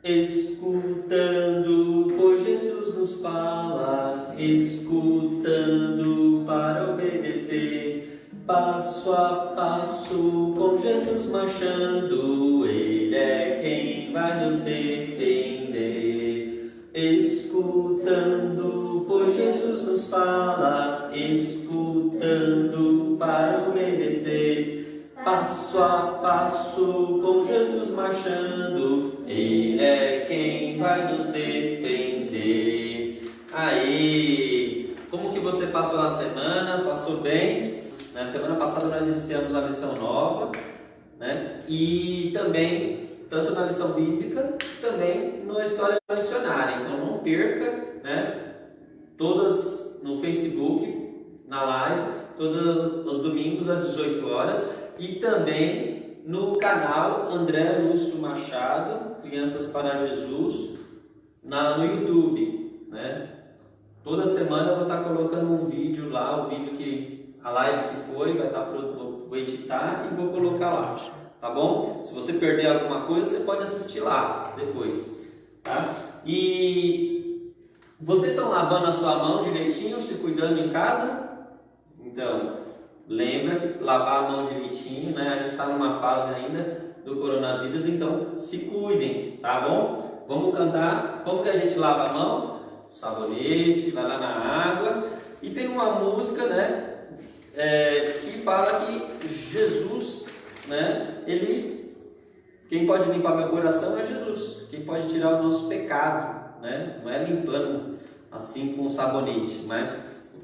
Escutando, pois Jesus nos fala, escutando para obedecer, passo a passo com Jesus marchando, Ele é quem vai nos defender. Escutando, pois Jesus nos fala, escutando para obedecer, passo a passo com Jesus marchando, Ele é quem vai nos defender. Aí, como que você passou a semana? Passou bem? Na semana passada nós iniciamos a lição nova, né? E também, tanto na lição bíblica, também na história missionária. Então não perca, né? Todas no Facebook, na live, todos os domingos às 18 horas. E também no canal André Lúcio Machado, Crianças para Jesus, no YouTube, né? Toda semana eu vou estar colocando um vídeo lá, a live que foi, vou editar e vou colocar lá, tá bom? Se você perder alguma coisa, você pode assistir lá depois, tá? E vocês estão lavando a sua mão direitinho, se cuidando em casa? Então, lembra que lavar a mão direitinho, né? A gente está numa fase ainda do coronavírus, então se cuidem, tá bom? Vamos cantar como que a gente lava a mão? Sabonete, vai lá na água. E tem uma música, né? Que fala que Jesus, né? Quem pode limpar meu coração é Jesus. Quem pode tirar o nosso pecado, né? Não é limpando assim com sabonete, mas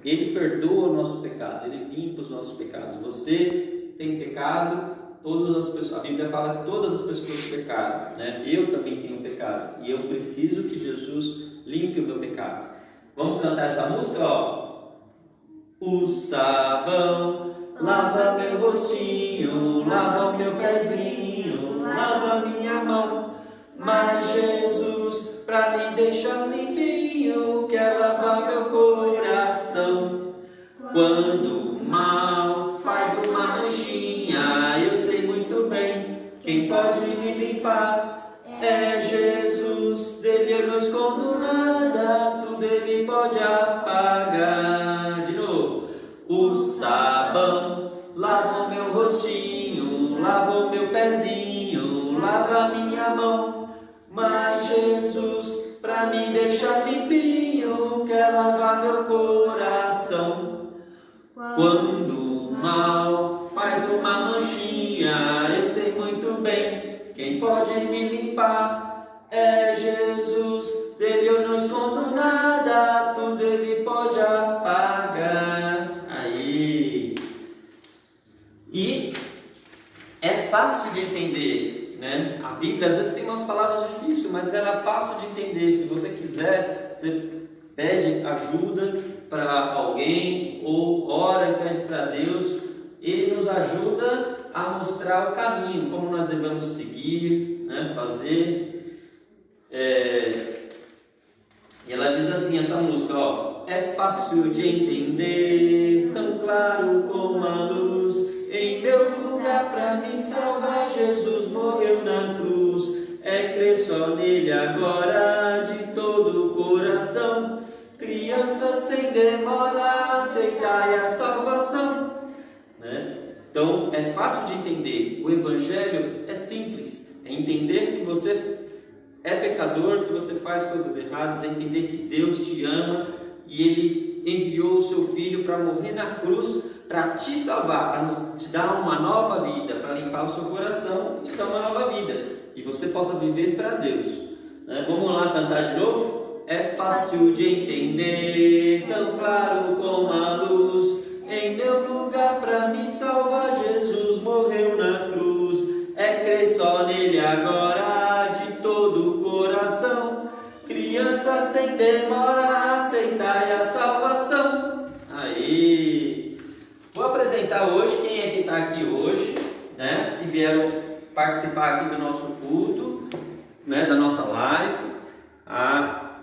Ele perdoa o nosso pecado, Ele limpa os nossos pecados. Você tem pecado, todas as pessoas, a Bíblia fala que todas as pessoas pecaram, né? Eu também tenho pecado e eu preciso que Jesus limpe o meu pecado. Vamos cantar essa música, ó. O sabão lava meu rostinho, lava o meu pezinho, lava minha mão, mas Jesus, pra me deixar limpinho, quer lavar meu coração. Quando o mal faz uma manchinha, eu sei muito bem, quem pode me limpar é Jesus. Dele eu não escondo nada, tudo Ele pode apagar. De novo. O sabão lava o meu rostinho, lava o meu pezinho, lava minha mão, mas Jesus, pra me deixar limpinho, quer lavar meu coração. Quando o mal faz uma manchinha, eu sei muito bem, quem pode me limpar é Jesus. Dele eu não escondo nada, tudo Ele pode apagar. Aí. E é fácil de entender, né? A Bíblia às vezes tem umas palavras difíceis, mas ela é fácil de entender. Se você quiser, você pede ajuda para alguém ou ora e pede para Deus. Ele nos ajuda a mostrar o caminho, como nós devemos seguir, né? Fazer. E ela diz assim, essa música, ó: é fácil de entender, tão claro como a luz, em meu lugar pra me salvar, Jesus morreu na cruz. É crer só nele agora, de todo o coração, criança sem demora, aceitai a salvação, né? Então, é fácil de entender. O Evangelho é simples, é entender que você é pecador, que você faz coisas erradas, é entender que Deus te ama e Ele enviou o seu Filho para morrer na cruz, para te salvar, para te dar uma nova vida, para limpar o seu coração e te dar uma nova vida, e você possa viver para Deus, né? Vamos lá cantar de novo? É fácil de entender, tão claro como a luz, em meu lugar para me salvar, Jesus morreu na cruz. É crer só nele agora, de todo o coração, criança sem demora, aceitai a salvação. Aí, vou apresentar hoje quem é que está aqui hoje, né? Que vieram participar aqui do nosso culto, né? Da nossa live. A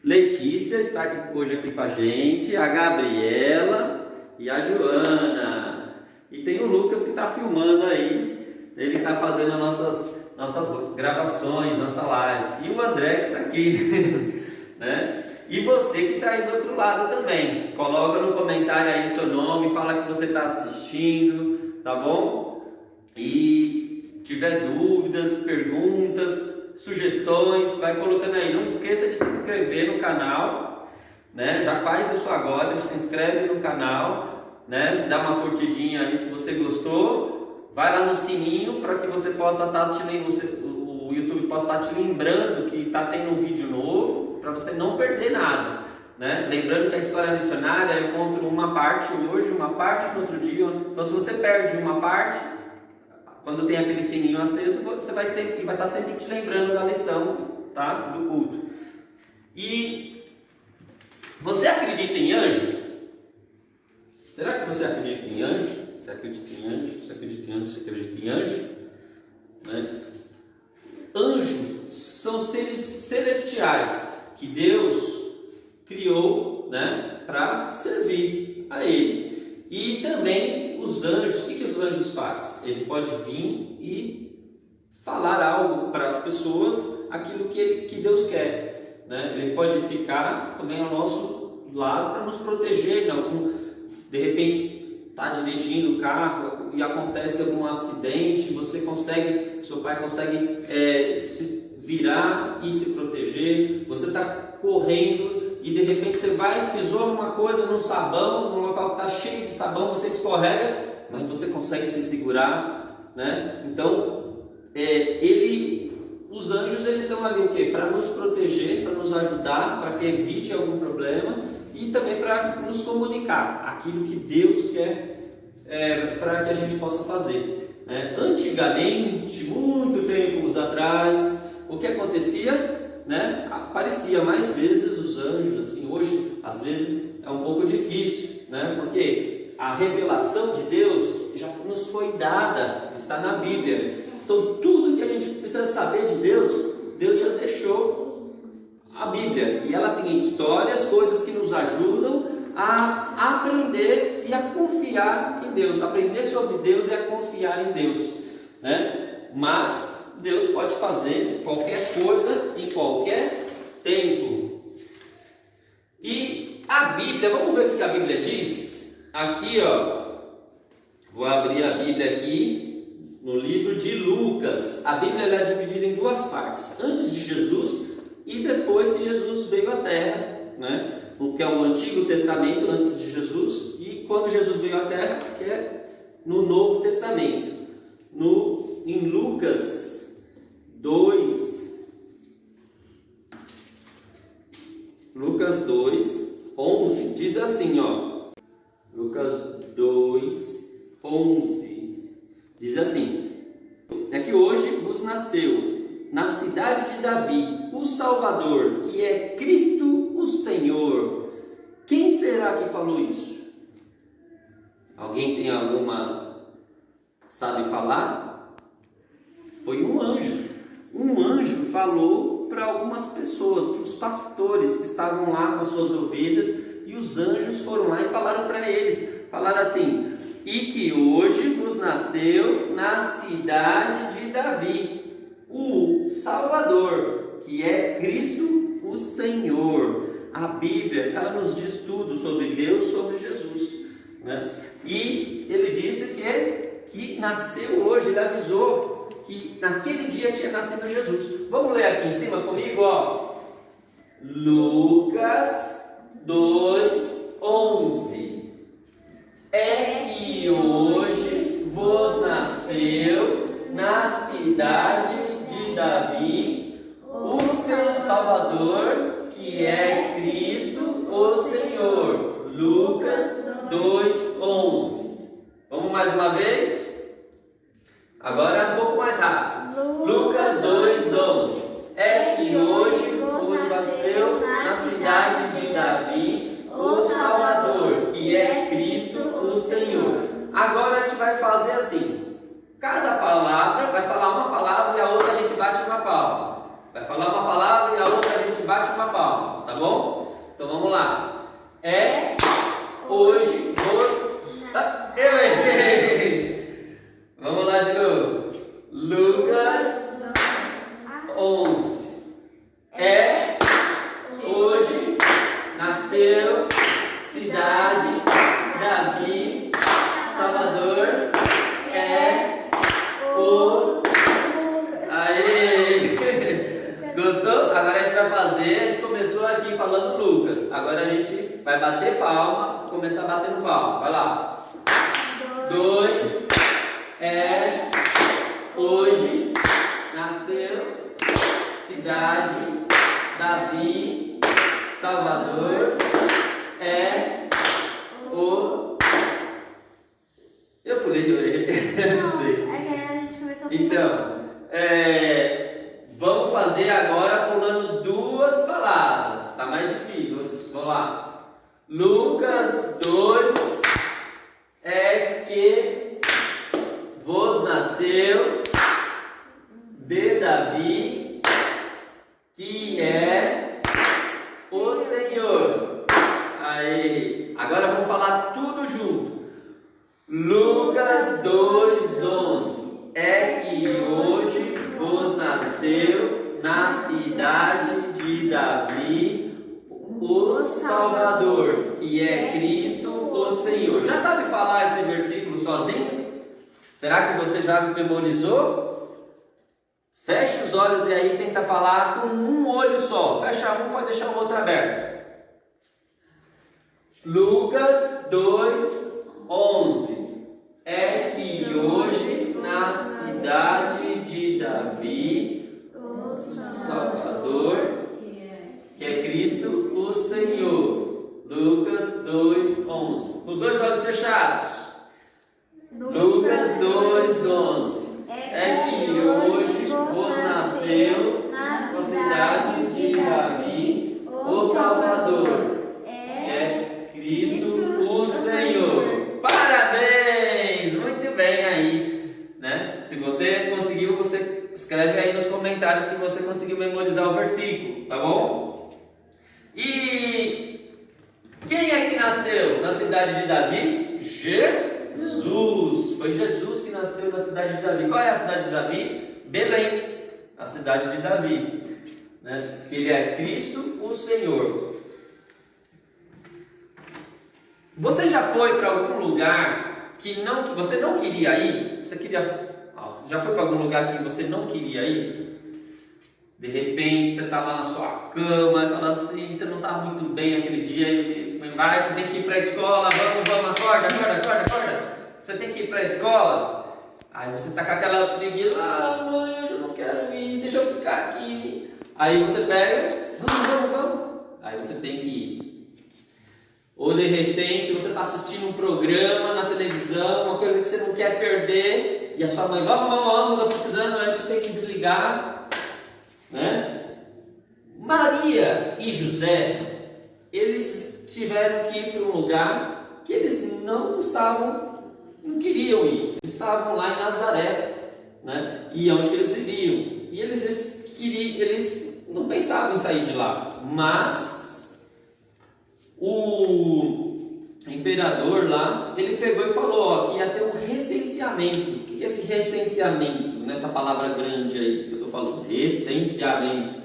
Letícia está aqui hoje com a gente, a Gabriela e a Joana. E tem o Lucas que está filmando aí. Ele está fazendo as nossas gravações, nossa live. E o André que está aqui, né? E você que está aí do outro lado também. Coloca no comentário aí seu nome, fala que você está assistindo, tá bom? E tiver dúvidas, perguntas, sugestões, vai colocando aí. Não esqueça de se inscrever no canal, né? Já faz isso agora, se inscreve no canal, né? Dá uma curtidinha aí se você gostou. Vai lá no sininho para que você possa estar o YouTube possa estar te lembrando que está tendo um vídeo novo, para você não perder nada, né? Lembrando que a história missionária eu conto uma parte hoje, uma parte no outro dia. Então se você perde uma parte, quando tem aquele sininho aceso, você vai estar sempre te lembrando da lição, tá? Do culto. E você acredita em anjo? Será que você acredita em anjo? Você acredita em anjo? Você acredita em anjo? Você acredita em anjo? Né? Anjos são seres celestiais que Deus criou, né, para servir a Ele. E também os anjos, o que os anjos fazem? Ele pode vir e falar algo para as pessoas, aquilo que Deus quer, né? Ele pode ficar também ao nosso lado para nos proteger. De repente está dirigindo o carro e acontece algum acidente, seu pai consegue se virar e se proteger. Você está correndo e de repente você pisou numa coisa, num sabão, num local que está cheio de sabão, você escorrega, mas você consegue se segurar, né? Então, os anjos, eles estão ali o quê? Para nos proteger, para nos ajudar, para que evite algum problema e também para nos comunicar aquilo que Deus quer para que a gente possa fazer, né? Antigamente, muito tempos atrás, o que acontecia, né? Aparecia mais vezes os anjos, assim. Hoje, às vezes, é um pouco difícil, né? Porque a revelação de Deus já nos foi dada, está na Bíblia. Então, tudo que a gente precisa saber de Deus, Deus já deixou a Bíblia. E ela tem histórias, coisas que nos ajudam a aprender e a confiar em Deus. Aprender sobre Deus e a confiar em Deus, né? Mas Deus pode fazer qualquer coisa em qualquer tempo. E a Bíblia, vamos ver o que a Bíblia diz? Aqui, ó, vou abrir a Bíblia aqui no livro de Lucas. A Bíblia é dividida em duas partes: antes de Jesus e depois que Jesus veio à Terra, né? O que é o Antigo Testamento antes de Jesus, e quando Jesus veio à Terra, que é no Novo Testamento. Em Lucas 2, 11, diz assim, ó. Lucas 2, 11, diz assim: é que hoje vos nasceu na cidade de Davi o Salvador, que é Cristo o Senhor. Quem será que falou isso? Alguém tem sabe falar? Foi um anjo. Um anjo falou para algumas pessoas, para os pastores que estavam lá com as suas ovelhas, e os anjos foram lá e falaram para eles, falaram assim: e que hoje vos nasceu na cidade de Davi o Salvador, que é Cristo o Senhor. A Bíblia, ela nos diz tudo sobre Deus, sobre Jesus, né? E ele disse que nasceu hoje, ele avisou que naquele dia tinha nascido Jesus. Vamos ler aqui em cima comigo, ó. Lucas 2:11. É que hoje vos nasceu na cidade de Davi o seu Salvador, que é Cristo o Senhor. Lucas 2:11. Vamos mais uma vez? Agora um pouco mais rápido. Lucas 2:11. É que hoje vos nasceu na cidade de Davi o Salvador, que é Cristo o Senhor. Agora a gente vai fazer assim: cada palavra, vai falar uma palavra e a outra a gente bate uma palma. Vai falar uma palavra e a outra a gente bate uma palma, tá bom? Então vamos lá. É hoje vos... Eu errei! Vamos lá de novo. Lucas a fazer, a gente começou aqui falando Lucas. Agora a gente vai bater palma, começar batendo palma. Vai lá. 2 hoje nasceu cidade Davi, Salvador o... Eu pulei, eu errei. Não sei. A gente começou a Então, vamos fazer agora pulando 2 palavras. Tá mais difícil. Vamos lá. Lucas 2 é que vos nasceu de Davi, que é o Senhor. Aí, agora vamos falar tudo junto. Lucas 2:11 é que hoje vos nasceu na cidade de Davi o Salvador, que é Cristo o Senhor. Já sabe falar esse versículo sozinho? Será que você já memorizou? Feche os olhos e aí tenta falar com um olho só. Fecha um, pode deixar o outro aberto. Lucas 2:11 é que hoje na cidade de Davi, o Salvador, que é Cristo o Senhor. Lucas 2:11. Os 2 olhos fechados. Lucas 2:11 é que hoje vos nasceu na cidade de Davi o Salvador, é Cristo o Senhor. Parabéns! Muito bem aí, né? Se você conseguiu, você escreve aí nos comentários que você conseguiu memorizar o versículo, tá bom? E quem é que nasceu na cidade de Davi? Jesus! Foi Jesus que nasceu na cidade de Davi. Qual é a cidade de Davi? Belém, a cidade de Davi, né? Ele é Cristo o Senhor. Você já foi para algum lugar que você não queria ir? Já foi para algum lugar que você não queria ir? De repente você está lá na sua cama e fala assim, você não está muito bem aquele dia, e você tem que ir para a escola, vamos, acorda. Você tem que ir para a escola. Aí você está com aquela preguiça, mãe, eu não quero ir, deixa eu ficar aqui. Aí você pega, vamos. Aí você tem que ir. Ou de repente você está assistindo um programa na televisão, uma coisa que você não quer perder, e a sua mãe, vamos, eu estou precisando, a gente tem que desligar, né? Maria e José, eles tiveram que ir para um lugar que eles não queriam ir. Eles estavam lá em Nazaré, né? E onde que eles viviam. E eles não pensavam em sair de lá, mas o imperador lá, ele pegou e falou que ia ter um recenseamento. O que é esse recenseamento? Nessa palavra grande aí que eu estou falando, recenseamento.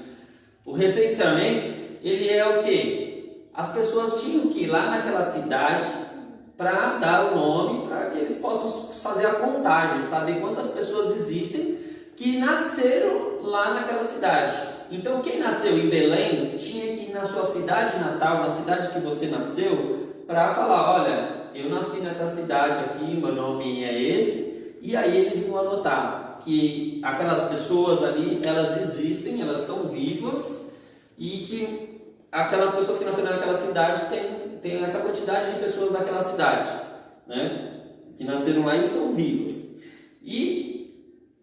O recenseamento, ele é o quê? As pessoas tinham que ir lá naquela cidade para dar o nome, para que eles possam fazer a contagem, saber quantas pessoas existem que nasceram lá naquela cidade. Então quem nasceu em Belém tinha que ir na sua cidade natal, na cidade que você nasceu, para falar, olha, eu nasci nessa cidade aqui, meu nome é esse, e aí eles iam anotar que aquelas pessoas ali, elas existem, elas estão vivas, e que aquelas pessoas que nasceram naquela cidade tem essa quantidade de pessoas daquela cidade, né, que nasceram lá e estão vivas. E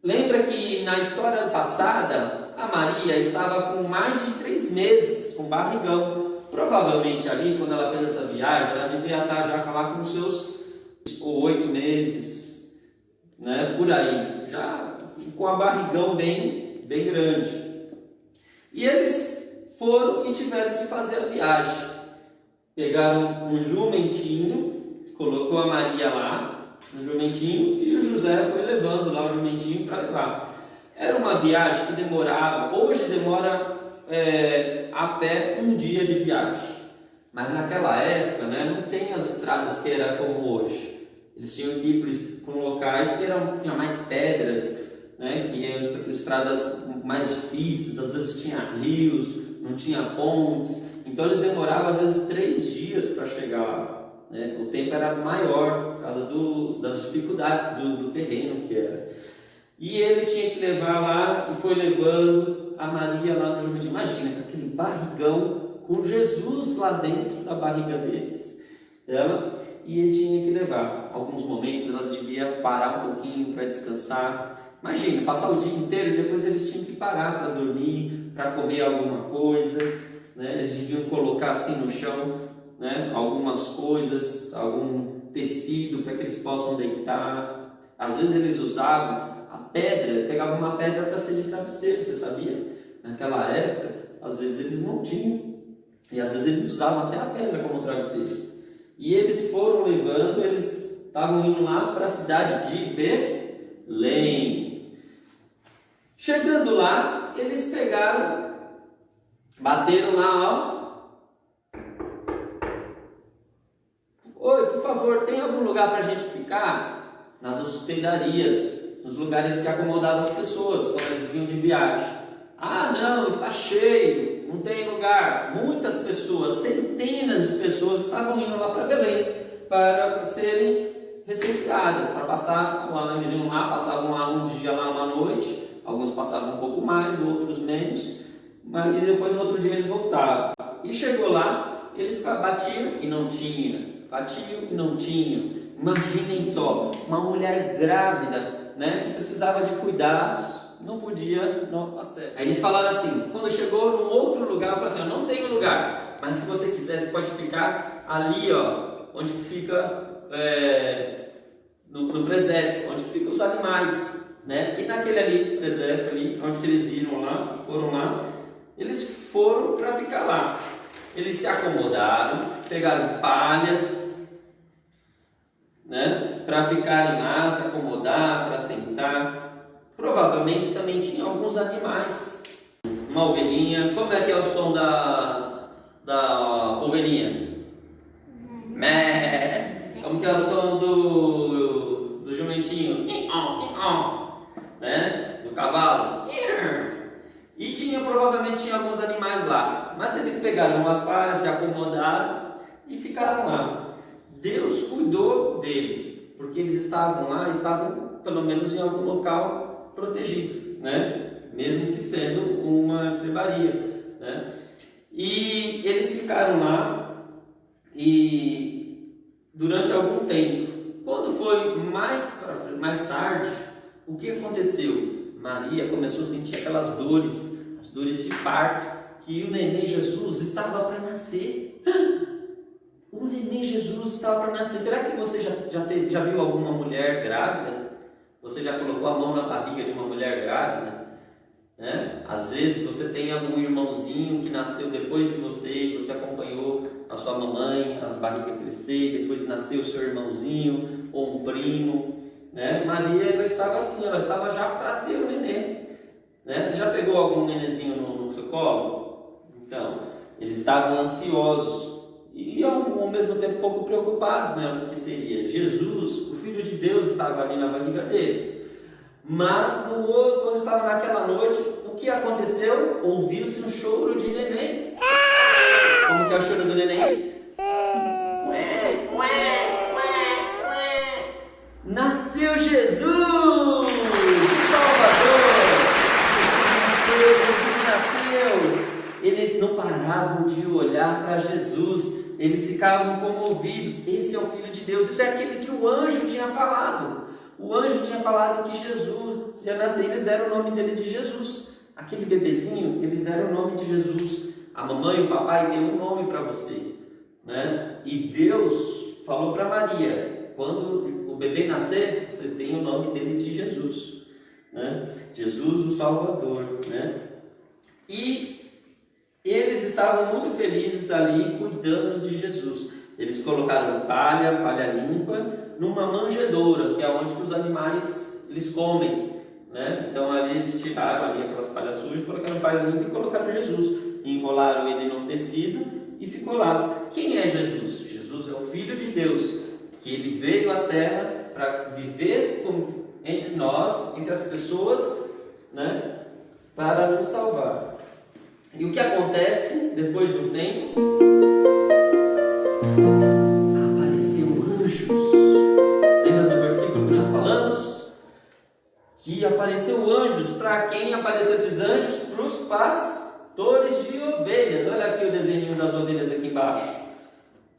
lembra que na história passada, a Maria estava com mais de 3 meses com barrigão. Provavelmente ali, quando ela fez essa viagem, ela devia estar já lá com seus 8 meses, né, por aí, já com a barrigão bem grande. E eles foram e tiveram que fazer a viagem. Pegaram um jumentinho, colocou a Maria lá no jumentinho e o José foi levando lá o jumentinho para levar. Era uma viagem que demorava, hoje demora a pé 1 dia de viagem, mas naquela época, né, não tem as estradas que era como hoje. Eles tinham que ir para locais que tinha mais pedras, né, que eram estradas mais difíceis, às vezes tinha rios, não tinha pontes, então eles demoravam às vezes 3 dias para chegar lá, né? O tempo era maior por causa das dificuldades do terreno que era. E ele tinha que levar lá, e foi levando a Maria lá no jumentinho. Imagina, com aquele barrigão, com Jesus lá dentro da barriga dela, e ele tinha que levar. Alguns momentos elas deviam parar um pouquinho para descansar. Imagina, passar o dia inteiro e depois eles tinham que parar para dormir, para comer alguma coisa, né? Eles deviam colocar assim no chão, né, algumas coisas, algum tecido para que eles possam deitar. Às vezes eles usavam a pedra, pegavam uma pedra para ser de travesseiro, você sabia? Naquela época, às vezes eles não tinham, e às vezes eles usavam até a pedra como travesseiro. E eles foram levando, eles estavam indo lá para a cidade de Belém. Chegando lá, eles pegaram, bateram lá, ó. Oi, por favor, tem algum lugar para a gente ficar? Nas hospedarias, nos lugares que acomodavam as pessoas quando eles vinham de viagem. Ah, não, está cheio, não tem lugar. Muitas pessoas, centenas de pessoas estavam indo lá para Belém para serem recenseadas, para passar lá. Eles iam lá, passavam lá um dia, lá uma noite. Alguns passavam um pouco mais, outros menos, mas e depois no outro dia eles voltavam. E chegou lá, eles batiam e não tinha, batiam e não tinha. Imaginem só, uma mulher grávida, né, que precisava de cuidados, não podia no acesso. Aí eles falaram assim, quando chegou num outro lugar, falaram assim, não tem lugar, mas se você quiser, você pode ficar ali, ó, onde fica no presépio, onde ficam os animais. Né? E naquele ali, presépio ali, onde que eles foram lá, eles foram para ficar lá. Eles se acomodaram, pegaram palhas, né? Para ficarem lá, se acomodar, para sentar. Provavelmente também tinha alguns animais. Uma ovelhinha, como é que é o som da ovelhinha? Mé. Como que é o som do jumentinho? Né? Do cavalo. E provavelmente tinha alguns animais lá, mas eles pegaram uma palha, se acomodaram e ficaram lá. Deus cuidou deles, porque eles estavam lá, estavam pelo menos em algum local protegido, né? Mesmo que sendo uma estrebaria, né? E eles ficaram lá e durante algum tempo. Quando foi mais tarde, o que aconteceu? Maria começou a sentir aquelas dores, as dores de parto, que o neném Jesus estava para nascer. O neném Jesus estava para nascer. Será que você já viu alguma mulher grávida? Você já colocou a mão na barriga de uma mulher grávida? Né? Às vezes você tem algum irmãozinho que nasceu depois de você, você acompanhou a sua mamãe, a barriga crescer, depois nasceu o seu irmãozinho ou um primo. Né? Maria, ela estava assim, ela estava já para ter o neném. Né? Você já pegou algum nenenzinho no seu colo? Então, eles estavam ansiosos e ao mesmo tempo um pouco preocupados, né? O que seria? Jesus, o Filho de Deus, estava ali na barriga deles. Mas no outro, quando estava naquela noite, o que aconteceu? Ouviu-se um choro de neném. Como que é o choro do neném? Nasceu Jesus, o Salvador. Jesus nasceu. Eles não paravam de olhar para Jesus. Eles ficavam comovidos. Esse é o Filho de Deus. Isso é aquele que o anjo tinha falado. O anjo tinha falado que Jesus ia nascer. Eles deram o nome dele de Jesus. Aquele bebezinho, eles deram o nome de Jesus. A mamãe e o papai deu um nome para você, né? E Deus falou para Maria: quando o bebê nascer, vocês têm o nome dele de Jesus, né? Jesus, o Salvador, né? E eles estavam muito felizes ali cuidando de Jesus. Eles colocaram palha limpa, numa manjedoura, que é onde os animais eles comem, né? Então ali eles tiraram ali aquelas palhas sujas, colocaram palha limpa e colocaram Jesus, enrolaram ele num tecido e ficou lá. Quem é Jesus? Jesus é o Filho de Deus, que ele veio à Terra para viver entre nós, entre as pessoas, né? Para nos salvar. E o que acontece depois de um tempo? Apareceu anjos. Lembra do versículo que nós falamos? Que apareceu anjos. Para quem apareceu esses anjos? Para os pastores de ovelhas. Olha aqui o desenho das ovelhas aqui embaixo.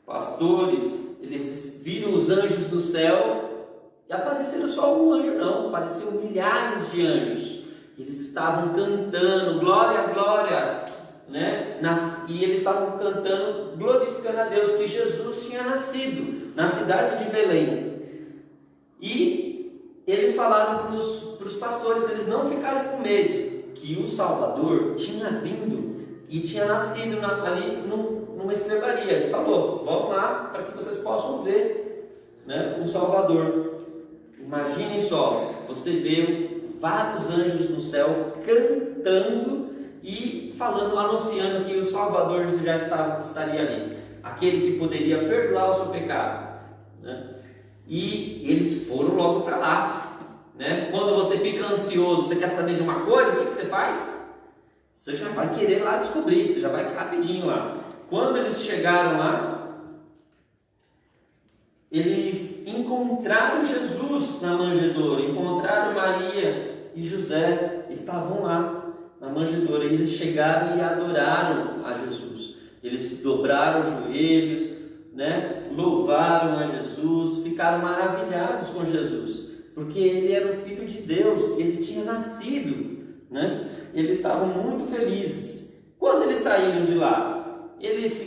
Pastores, eles viram os anjos do céu e apareceram só um anjo não, apareceram milhares de anjos. Eles estavam cantando glória, glória, né? E eles estavam cantando, glorificando a Deus, que Jesus tinha nascido na cidade de Belém. E eles falaram para os pastores, eles não ficaram com medo, que o Salvador tinha vindo e tinha nascido ali numa estrebaria. Ele falou, vão lá para que vocês possam ver, né, o Salvador. Imaginem só, você vê vários anjos no céu cantando e falando, anunciando que o Salvador já estaria ali, aquele que poderia perdoar o seu pecado, né? E eles foram logo para lá, né? Quando você fica ansioso, você quer saber de uma coisa, o que você faz? Você já vai querer lá descobrir, você já vai rapidinho lá. Quando eles chegaram lá, eles encontraram Jesus na manjedoura, encontraram Maria e José, estavam lá na manjedoura, e eles chegaram e adoraram a Jesus. Eles dobraram os joelhos, né? Louvaram a Jesus, ficaram maravilhados com Jesus, porque ele era o Filho de Deus, ele tinha nascido, né? Eles estavam muito felizes. Quando eles saíram de lá, eles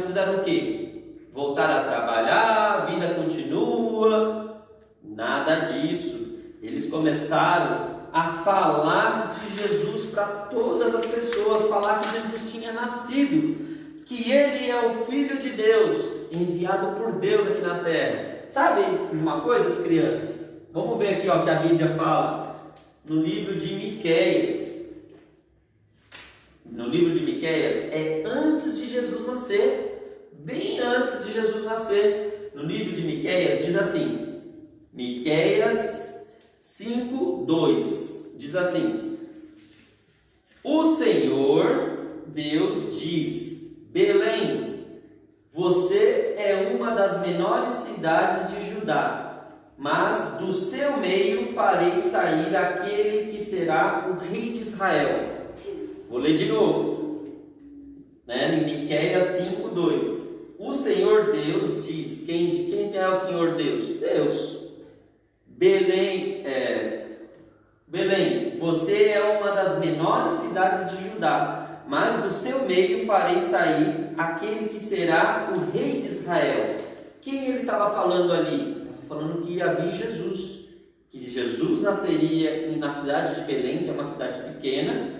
fizeram o quê? Voltaram a trabalhar, a vida continua. Nada disso. Eles começaram a falar de Jesus para todas as pessoas, falar que Jesus tinha nascido, que ele é o Filho de Deus, enviado por Deus aqui na terra. Sabe uma coisa, as crianças? Vamos ver aqui, ó, que a Bíblia fala no livro de Miqueias. No livro de Miqueias, é antes de Jesus nascer, bem antes de Jesus nascer. No livro de Miqueias diz assim, Miqueias 5:2, diz assim: o Senhor Deus diz, Belém, você é uma das menores cidades de Judá, mas do seu meio farei sair aquele que será o rei de Israel. Vou ler de novo, né? Em Miqueias 5:2. O Senhor Deus diz, quem é o Senhor Deus? Deus. Belém, você é uma das menores cidades de Judá, mas do seu meio farei sair aquele que será o rei de Israel. Quem ele estava falando ali? Estava falando que ia vir Jesus, que Jesus nasceria na cidade de Belém, que é uma cidade pequena,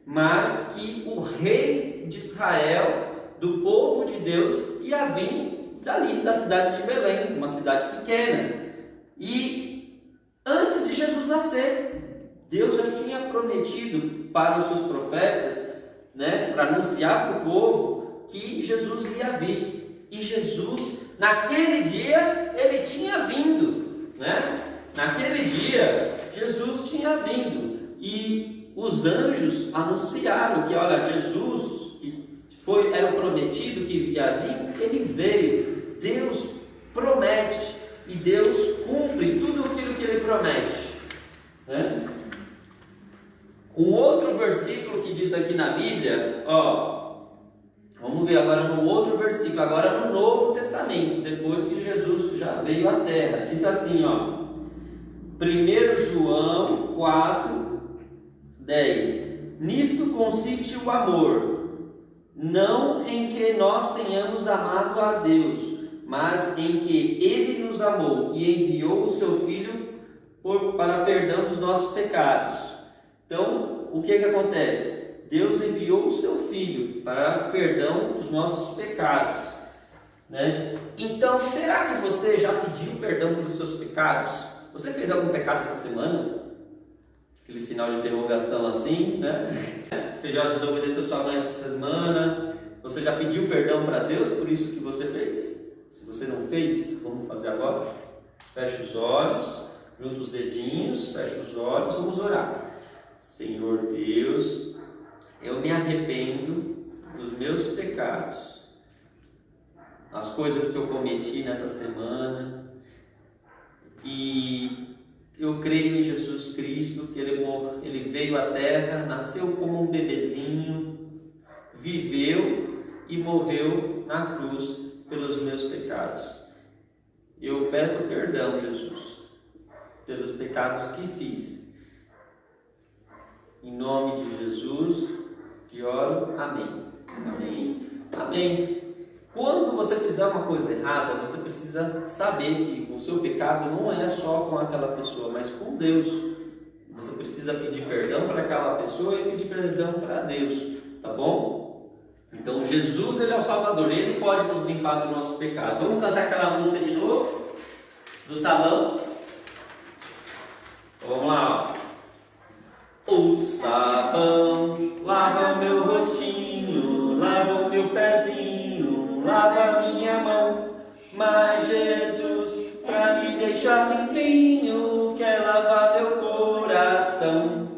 mas que o rei de Israel, do povo de Deus, ia vir dali, da cidade de Belém, uma cidade pequena. E antes de Jesus nascer, Deus já tinha prometido para os seus profetas, né, para anunciar para o povo que Jesus ia vir. E Jesus, naquele dia, ele tinha vindo, né? Naquele dia, Jesus tinha vindo. E os anjos anunciaram que, olha, Jesus, que era o prometido que ia vir, ele veio. Deus promete e Deus cumpre tudo aquilo que ele promete, né? Um outro versículo que diz aqui na Bíblia, ó, vamos ver agora no outro versículo, agora no Novo Testamento, depois que Jesus já veio à Terra, diz assim, ó, 1 João 4:10. Nisto consiste o amor, não em que nós tenhamos amado a Deus, mas em que Ele nos amou e enviou o seu Filho para perdão dos nossos pecados. Então, o que acontece? Deus enviou o seu Filho para perdão dos nossos pecados, né? Então, será que você já pediu perdão pelos seus pecados? Você fez algum pecado essa semana? Aquele sinal de interrogação assim, né? Você já desobedeceu sua mãe essa semana? Você já pediu perdão para Deus por isso que você fez? Se você não fez, vamos fazer agora? Feche os olhos, junta os dedinhos, feche os olhos, vamos orar. Senhor Deus, eu me arrependo dos meus pecados, as coisas que eu cometi nessa semana, e eu creio em Jesus Cristo, que Ele veio à Terra, nasceu como um bebezinho, viveu e morreu na cruz pelos meus pecados. Eu peço perdão, Jesus, pelos pecados que fiz. Em nome de Jesus que oro. Amém. Amém. Amém. Quando você fizer uma coisa errada, você precisa saber que o seu pecado não é só com aquela pessoa, mas com Deus. Você precisa pedir perdão para aquela pessoa e pedir perdão para Deus, tá bom? Então Jesus, Ele é o Salvador, Ele pode nos limpar do nosso pecado. Vamos cantar aquela música de novo? Do sabão? Então, vamos lá, ó. O sabão lava o meu rostinho, lava o meu pezinho, lava a minha mão. Mas Jesus, pra me deixar limpinho, quer lavar meu coração.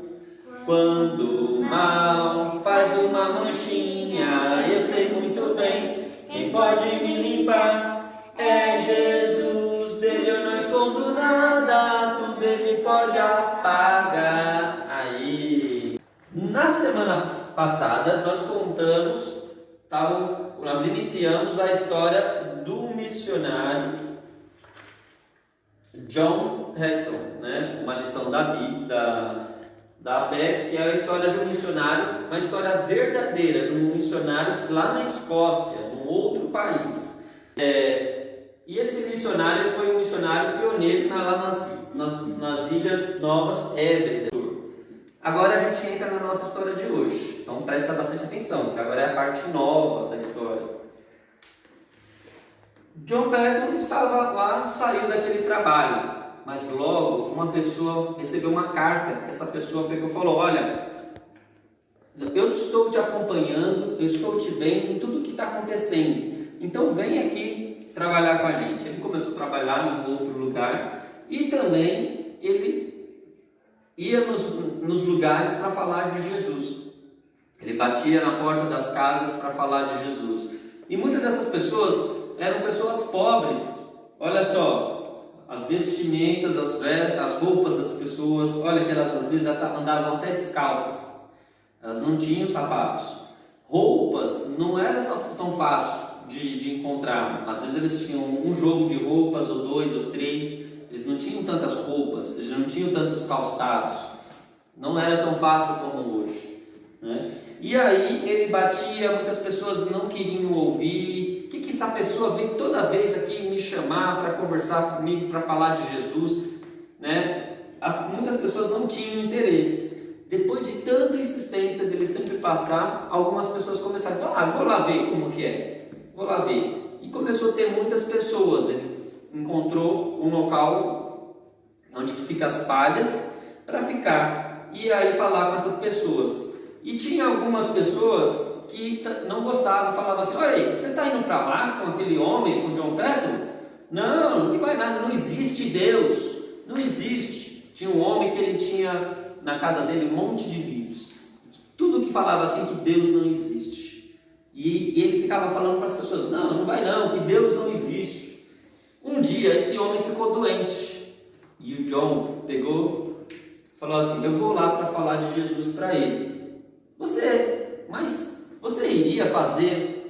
Quando o mal faz uma manchinha, eu sei muito bem, quem pode me limpar é Jesus. Dele eu não escondo nada, tudo Ele pode apagar. Aí, na semana passada nós nós iniciamos a história do missionário John Patton, né? Uma lição da APEC, que é a história de um missionário, uma história verdadeira de um missionário lá na Escócia, num outro país. E esse missionário foi um missionário pioneiro lá nas Ilhas Novas Hébridas. Agora a gente entra na nossa história de hoje, então presta bastante atenção, que agora é a parte nova da história. John Patton estava lá, saiu daquele trabalho, mas logo uma pessoa recebeu uma carta, que essa pessoa pegou e falou: olha, eu estou te acompanhando, eu estou te vendo em tudo que está acontecendo, então vem aqui trabalhar com a gente. Ele começou a trabalhar em um outro lugar e também ele ia nos lugares para falar de Jesus. Ele batia na porta das casas para falar de Jesus. E muitas dessas pessoas eram pessoas pobres. Olha só, as vestimentas, as roupas das pessoas, olha que elas às vezes andavam até descalças. Elas não tinham sapatos. Roupas não era tão fácil de encontrar. Às vezes eles tinham um jogo de roupas, ou 2 ou 3. Eles não tinham tantas roupas, eles não tinham tantos calçados. Não era tão fácil como hoje, né? E aí ele batia, muitas pessoas não queriam ouvir. O que essa pessoa vem toda vez aqui me chamar para conversar comigo, para falar de Jesus, né? Muitas pessoas não tinham interesse. Depois de tanta insistência dele sempre passar, algumas pessoas começaram a falar: vou lá ver como que é, vou lá ver. E começou a ter muitas pessoas. Ele encontrou um local onde fica as palhas para ficar e aí falar com essas pessoas. E tinha algumas pessoas que não gostavam, falavam assim: olha, você está indo para lá com aquele homem, com John Patton? Não, não vai nada, não existe Deus, não existe. Tinha um homem que ele tinha na casa dele um monte de livros, tudo que falava assim que Deus não existe. E ele ficava falando para as pessoas: não vai não, que Deus não existe. Um dia esse homem ficou doente e o John pegou e falou assim: eu vou lá para falar de Jesus para ele. Mas você iria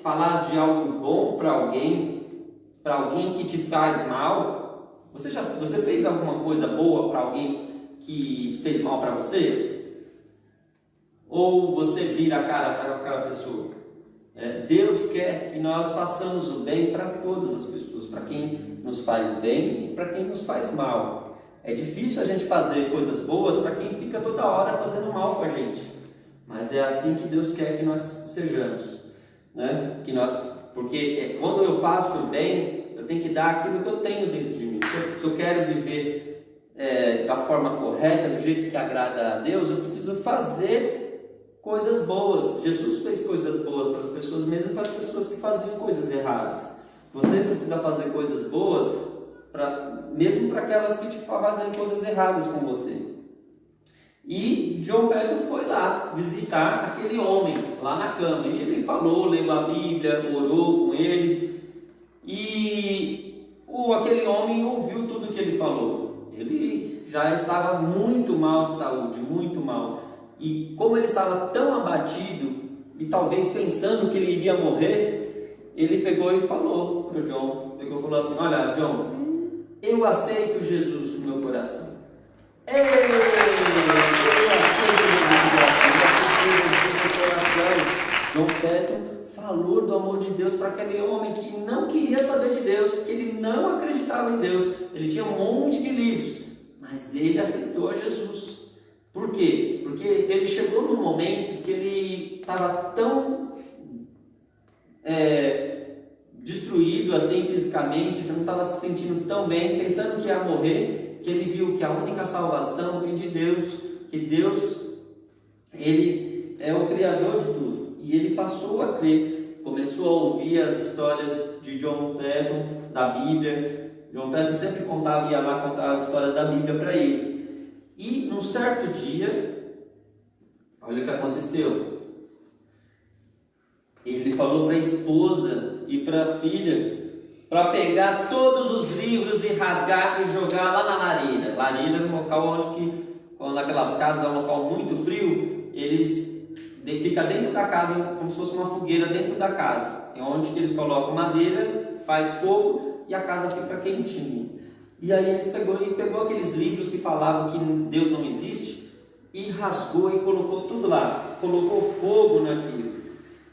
falar de algo bom para alguém que te faz mal? Você fez alguma coisa boa para alguém que fez mal para você? Ou você vira a cara para aquela pessoa? Deus quer que nós façamos o bem para todas as pessoas, para quem nos faz bem e para quem nos faz mal. É difícil a gente fazer coisas boas para quem fica toda hora fazendo mal com a gente, mas é assim que Deus quer que nós sejamos, né? Porque quando eu faço o bem, eu tenho que dar aquilo que eu tenho dentro de mim. Se eu quero viver da forma correta, do jeito que agrada a Deus, eu preciso fazer coisas boas. Jesus fez coisas boas para as pessoas, mesmo para as pessoas que faziam coisas erradas. Você precisa fazer coisas boas mesmo para aquelas que te fazem coisas erradas com você. E João Pedro foi lá visitar aquele homem lá na cama. E ele falou, leu a Bíblia, orou com ele. E aquele homem ouviu tudo que ele falou. Ele já estava muito mal de saúde, muito mal. E como ele estava tão abatido e talvez pensando que ele iria morrer, ele pegou e falou para o John. Pegou e falou assim: olha, John, eu aceito Jesus no meu coração. Eu aceito Jesus no coração. João Pedro falou do amor de Deus para aquele homem que não queria saber de Deus, que ele não acreditava em Deus. Ele tinha um monte de livros, mas ele aceitou Jesus. Por quê? Porque ele chegou num momento que ele estava tão destruído assim fisicamente, já não estava se sentindo tão bem, pensando que ia morrer, que ele viu que a única salvação vem de Deus, que Deus, ele é o Criador de tudo. E ele passou a crer, começou a ouvir as histórias de João Pedro, da Bíblia. João Pedro sempre contava, ia lá contar as histórias da Bíblia para ele. E num certo dia, olha o que aconteceu. Ele falou para a esposa e para a filha para pegar todos os livros e rasgar e jogar lá na lareira. Lareira é um local onde, quando naquelas casas é um local muito frio, eles fica dentro da casa, como se fosse uma fogueira dentro da casa. É onde que eles colocam madeira, faz fogo e a casa fica quentinha. E aí eles pegou aqueles livros que falavam que Deus não existe e rasgou e colocou tudo lá, colocou fogo naquilo,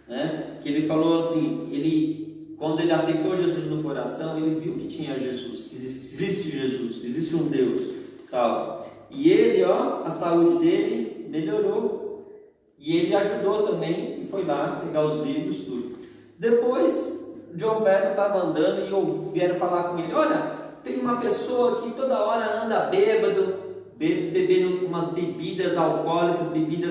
né? Que ele falou assim, quando ele aceitou Jesus no coração, ele viu que tinha Jesus, que existe Jesus, existe um Deus salvo. E ele, a saúde dele melhorou. E ele ajudou também e foi lá pegar os livros, tudo. Depois, João Pedro estava andando e vieram falar com ele: olha, tem uma pessoa que toda hora anda bêbado, bebendo umas bebidas alcoólicas,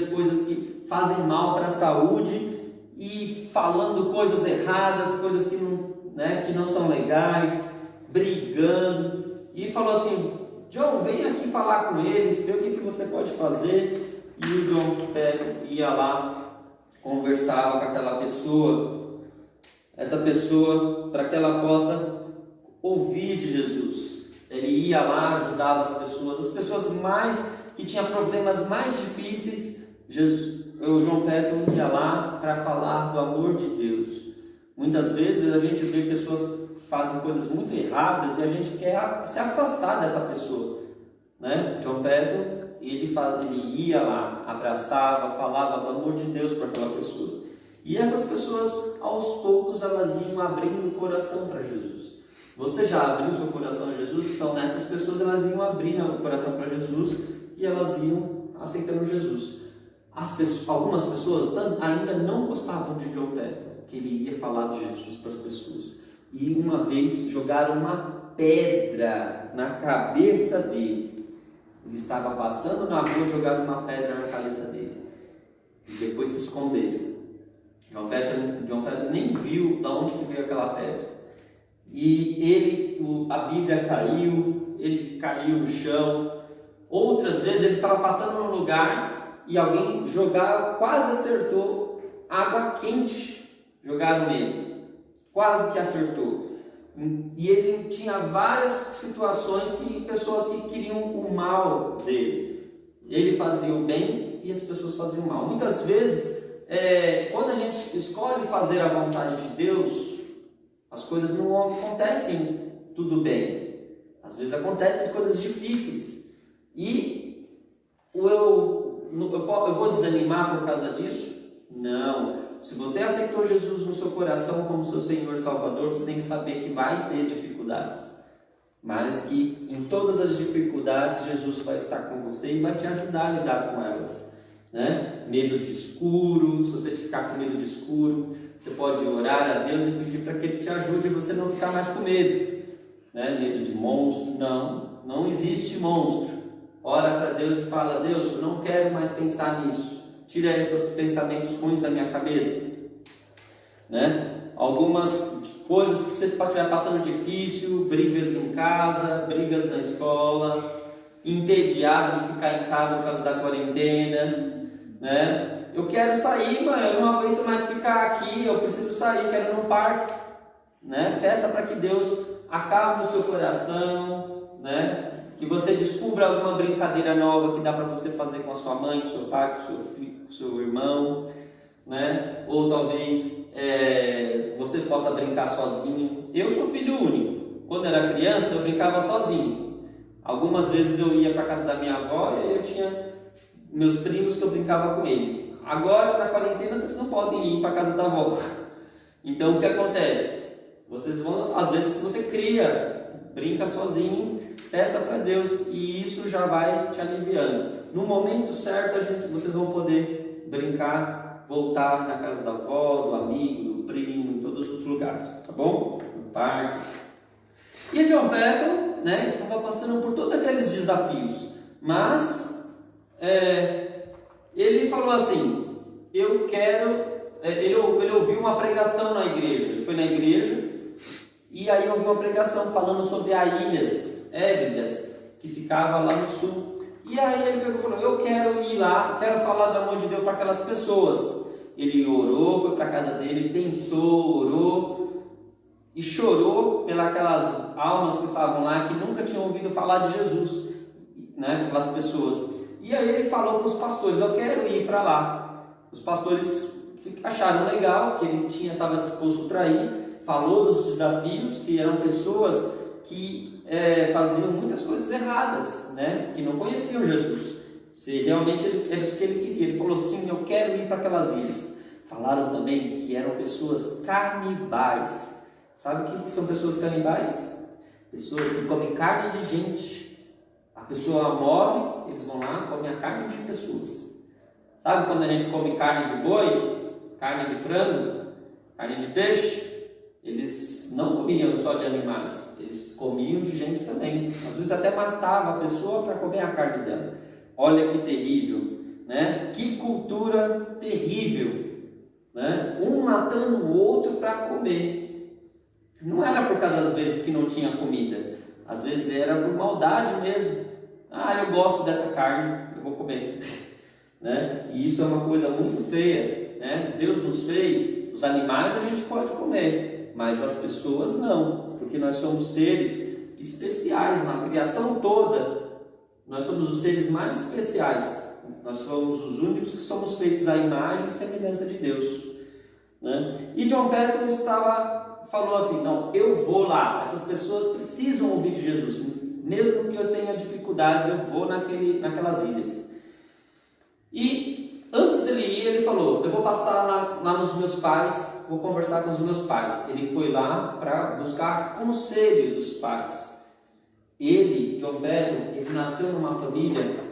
coisas que fazem mal para a saúde e falando coisas erradas, coisas que não são legais, brigando. E falou assim: John, vem aqui falar com ele, ver o que você pode fazer. E o João Pedro ia lá, conversava com aquela pessoa, essa pessoa, para que ela possa ouvir de Jesus. Ele ia lá, ajudava as pessoas mais que tinham problemas mais difíceis. O João Pedro ia lá para falar do amor de Deus. Muitas vezes a gente vê pessoas que fazem coisas muito erradas e a gente quer se afastar dessa pessoa, né? João Pedro, ele ia lá, abraçava, falava do amor de Deus para aquela pessoa. E essas pessoas, aos poucos, elas iam abrindo o coração para Jesus. Você já abriu seu coração a Jesus? Então, essas pessoas, elas iam abrindo o coração para Jesus e elas iam aceitando Jesus. Algumas pessoas ainda não gostavam de João Pedro, que ele ia falar de Jesus para as pessoas. E uma vez jogaram uma pedra na cabeça dele. Ele estava passando na rua, jogaram uma pedra na cabeça dele. E depois se esconderam. João Pedro nem viu de onde que veio aquela pedra. E a Bíblia caiu, ele caiu no chão. Outras vezes ele estava passando num lugar e alguém quase acertou água quente. Jogaram nele. Quase que acertou. E ele tinha várias situações pessoas que queriam o mal dele. Ele fazia o bem e as pessoas faziam o mal. Muitas vezes, quando a gente escolhe fazer a vontade de Deus, as coisas não acontecem tudo bem. Às vezes acontecem coisas difíceis. E eu vou desanimar por causa disso? Não. Se você aceitou Jesus no seu coração como seu Senhor e Salvador, você tem que saber que vai ter dificuldades, mas que em todas as dificuldades Jesus vai estar com você e vai te ajudar a lidar com elas, né? Medo de escuro, se você ficar com medo de escuro, você pode orar a Deus e pedir para que Ele te ajude e você não ficar mais com medo, né? Medo de monstro, não existe monstro. Ora para Deus e fala: Deus, eu não quero mais pensar nisso. Tira esses pensamentos ruins da minha cabeça, né? Algumas coisas que você pode estar passando difícil, brigas em casa, brigas na escola, entediado de ficar em casa por causa da quarentena, né? Eu quero sair, mas eu não aguento mais ficar aqui, eu preciso sair, quero ir no parque, né? Peça para que Deus acabe no seu coração, né? Que você descubra alguma brincadeira nova que dá para você fazer com a sua mãe, com o seu pai, com o seu filho, com o seu irmão, né? Ou talvez você possa brincar sozinho. Eu sou filho único. Quando era criança eu brincava sozinho. Algumas vezes eu ia para a casa da minha avó e eu tinha meus primos que eu brincava com ele. Agora na quarentena vocês não podem ir para a casa da avó. Então o que acontece? Vocês vão, às vezes, se você cria, brinca sozinho, peça para Deus e isso já vai te aliviando. No momento certo, vocês vão poder brincar, voltar na casa da avó, do amigo, do primo, em todos os lugares, tá bom? No parque. E John Patton, né, estava passando por todos aqueles desafios, mas ele falou assim: eu quero. Ele ouviu uma pregação na igreja, ele foi na igreja e aí ouviu uma pregação falando sobre as Ilhas Hébridas, que ficava lá no sul. E aí ele pegou e falou: eu quero ir lá, quero falar do amor de Deus para aquelas pessoas. Ele orou, foi para a casa dele, pensou, orou e chorou pelas aquelas almas que estavam lá, que nunca tinham ouvido falar de Jesus, né, aquelas pessoas. E aí ele falou para os pastores: eu quero ir para lá. Os pastores acharam legal, que ele estava disposto para ir, falou dos desafios, que eram pessoas que faziam muitas coisas erradas, né? Que não conheciam Jesus. Se realmente era isso que ele queria, ele falou: sim, eu quero ir para aquelas ilhas. Falaram também que eram pessoas canibais. Sabe o que são pessoas canibais? Pessoas que comem carne de gente. A pessoa morre, eles vão lá, comem a carne de pessoas. Sabe quando a gente come carne de boi, carne de frango, carne de peixe? Eles não comiam só de animais, eles comiam de gente também. Às vezes até matava a pessoa para comer a carne dela. Olha que terrível, né? Que cultura terrível, né? Um matando o outro para comer. Não era por causa das vezes que não tinha comida, às vezes era por maldade mesmo. Ah, eu gosto dessa carne, eu vou comer, né? E isso é uma coisa muito feia, né? Deus nos fez, os animais a gente pode comer, mas as pessoas não, porque nós somos seres especiais na criação toda. Nós somos os seres mais especiais. Nós somos os únicos que somos feitos à imagem e semelhança de Deus, né? E John Patton falou assim: não, eu vou lá, essas pessoas precisam ouvir de Jesus, mesmo que eu tenha dificuldades, eu vou naquelas ilhas. E antes dele ir, ele falou: eu vou passar lá nos meus pais, vou conversar com os meus pais. Ele foi lá para buscar conselho dos pais. Ele, John Patton, ele nasceu numa família,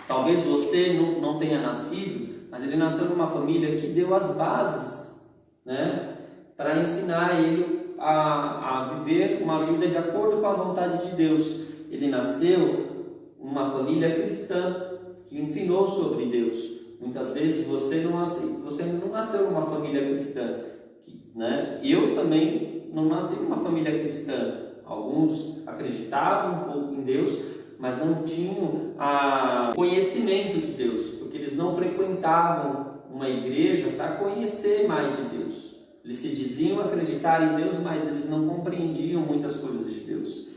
talvez você não tenha nascido, mas ele nasceu numa família que deu as bases, né, para ensinar ele a viver uma vida de acordo com a vontade de Deus. Ele nasceu numa família cristã que ensinou sobre Deus. Muitas vezes você não nasceu numa família cristã, né? Eu também não nasci numa família cristã. Alguns acreditavam um pouco em Deus, mas não tinham conhecimento de Deus, porque eles não frequentavam uma igreja para conhecer mais de Deus. Eles se diziam acreditar em Deus, mas eles não compreendiam muitas coisas de Deus.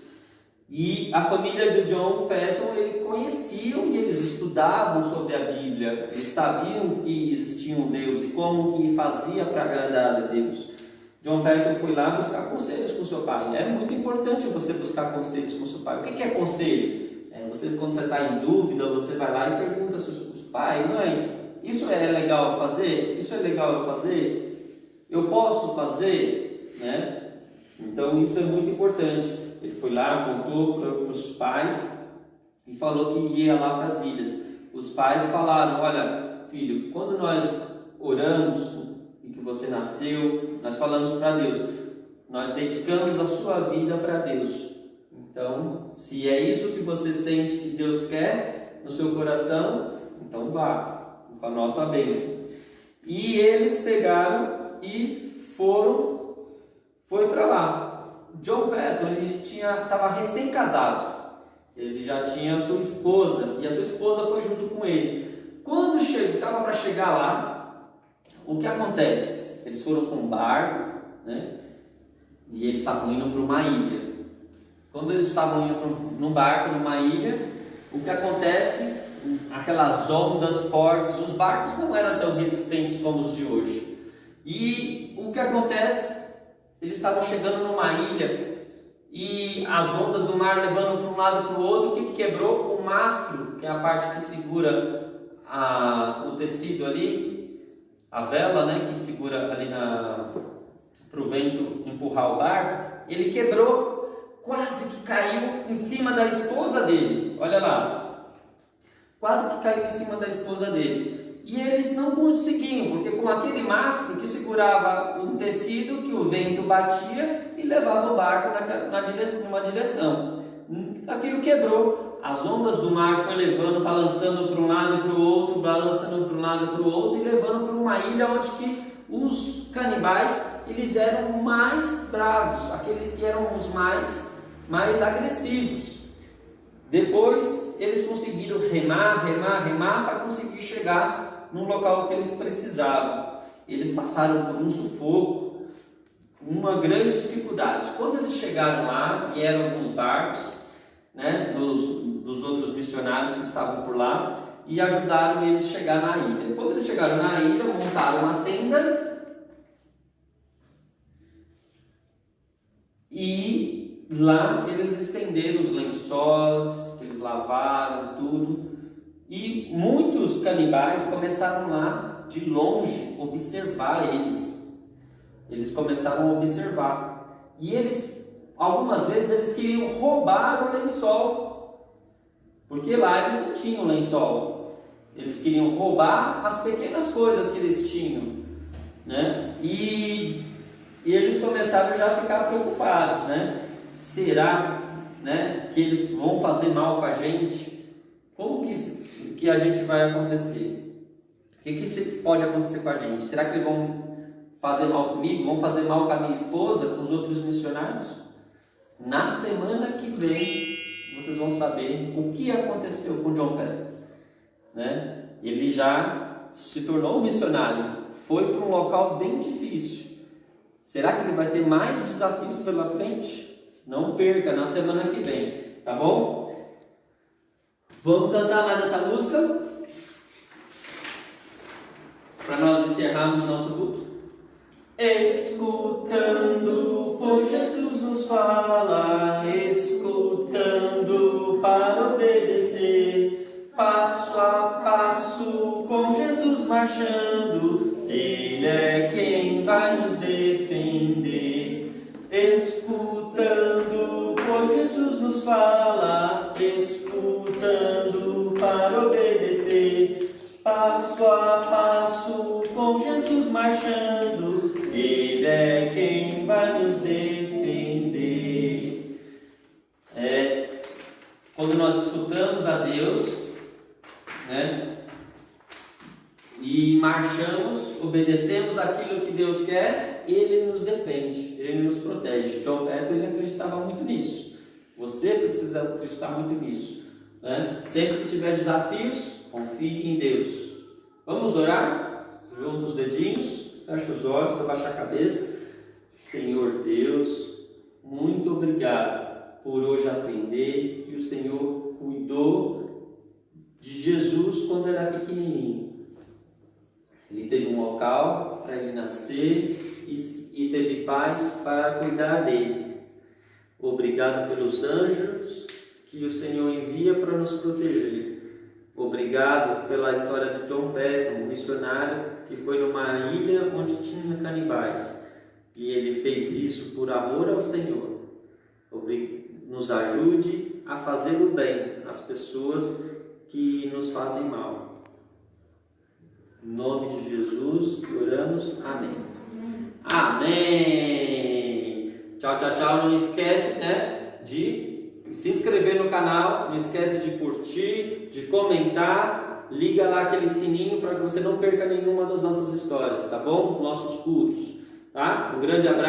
E a família do John Patton, eles conheciam e eles estudavam sobre a Bíblia, eles sabiam que existia um Deus e como que fazia para agradar a Deus. John Patton foi lá buscar conselhos com seu pai. É muito importante você buscar conselhos com seu pai. O que é conselho? Quando você está em dúvida, você vai lá e pergunta ao seu pai: mãe, isso é legal eu fazer? Isso é legal eu fazer? Eu posso fazer? Né? Então isso é muito importante. Ele foi lá, contou para os pais e falou que ia lá para as ilhas. Os pais falaram: olha, filho, quando nós oramos e que você nasceu, nós falamos para Deus, nós dedicamos a sua vida para Deus. Então, se é isso que você sente que Deus quer no seu coração, então vá com a nossa bênção. E eles pegaram e foi para lá. John Patton, ele estava recém-casado. Ele já tinha a sua esposa, e a sua esposa foi junto com ele. Quando estava para chegar lá, o que acontece? Eles foram com um barco, né? E eles estavam indo para uma ilha. Quando eles estavam indo num barco, numa ilha, o que acontece? Aquelas ondas fortes, os barcos não eram tão resistentes como os de hoje. E o que acontece? Eles estavam chegando numa ilha e as ondas do mar levando para um lado e para o outro. O que quebrou? O mastro, que é a parte que segura o tecido ali, a vela, né, que segura ali para o vento empurrar o barco. Ele quebrou, quase que caiu em cima da esposa dele. Olha lá, quase que caiu em cima da esposa dele. E eles não conseguiam, porque com aquele mastro que segurava um tecido que o vento batia e levava o barco numa direção. Aquilo quebrou, as ondas do mar foi levando, balançando para um lado e para o outro, balançando para um lado e para o outro, e levando para uma ilha onde que os canibais, eles eram mais bravos, aqueles que eram os mais agressivos. Depois eles conseguiram remar para conseguir chegar no local que eles precisavam. Eles passaram por um sufoco, uma grande dificuldade. Quando eles chegaram lá, vieram alguns barcos, né, dos outros missionários que estavam por lá, e ajudaram eles a chegar na ilha. Quando eles chegaram na ilha, montaram uma tenda e lá eles estenderam os lençóis, eles lavaram tudo, e muitos canibais começaram lá de longe observar eles. Eles começaram a observar e algumas vezes eles queriam roubar o lençol, porque lá eles não tinham lençol. Eles queriam roubar as pequenas coisas que eles tinham, né? E eles começaram já a ficar preocupados, né? Será, né, que eles vão fazer mal com a gente? Como que a gente vai acontecer? O que pode acontecer com a gente? Será que eles vão fazer mal comigo? Vão fazer mal com a minha esposa? Com os outros missionários? Na semana que vem vocês vão saber o que aconteceu com John Petro, né? Ele já se tornou um missionário, foi para um local bem difícil. Será que ele vai ter mais desafios pela frente? Não perca, na semana que vem, tá bom? Vamos cantar mais essa música para nós encerrarmos nosso culto. Escutando, pois Jesus nos fala, escutando para obedecer, passo a passo com Jesus marchando, Ele é quem vai nos defender. Escutando, pois Jesus nos fala, escutando para obedecer, passo a passo com Jesus marchando, Ele é quem vai nos defender. Quando nós escutamos a Deus, né, e marchamos, obedecemos aquilo que Deus quer, Ele nos defende, Ele nos protege. John Petro, ele acreditava muito nisso. Você precisa acreditar muito nisso, né? Sempre que tiver desafios, confie em Deus. Vamos orar? Junta os dedinhos, fecha os olhos, abaixa a cabeça. Senhor Deus, muito obrigado por hoje aprender que o Senhor cuidou de Jesus quando era pequenininho. Ele teve um local para ele nascer e teve pais para cuidar dele. Obrigado pelos anjos que o Senhor envia para nos proteger. Obrigado pela história de John Petro, um missionário que foi numa ilha onde tinha canibais. E ele fez isso por amor ao Senhor. Nos ajude a fazer o bem às pessoas que nos fazem mal. Em nome de Jesus, oramos. Amém. Amém. Tchau, tchau, tchau. Não esquece, né, de se inscrever no canal. Não esquece de curtir, de comentar. Liga lá aquele sininho para que você não perca nenhuma das nossas histórias, tá bom? Nossos cultos, tá? Um grande abraço.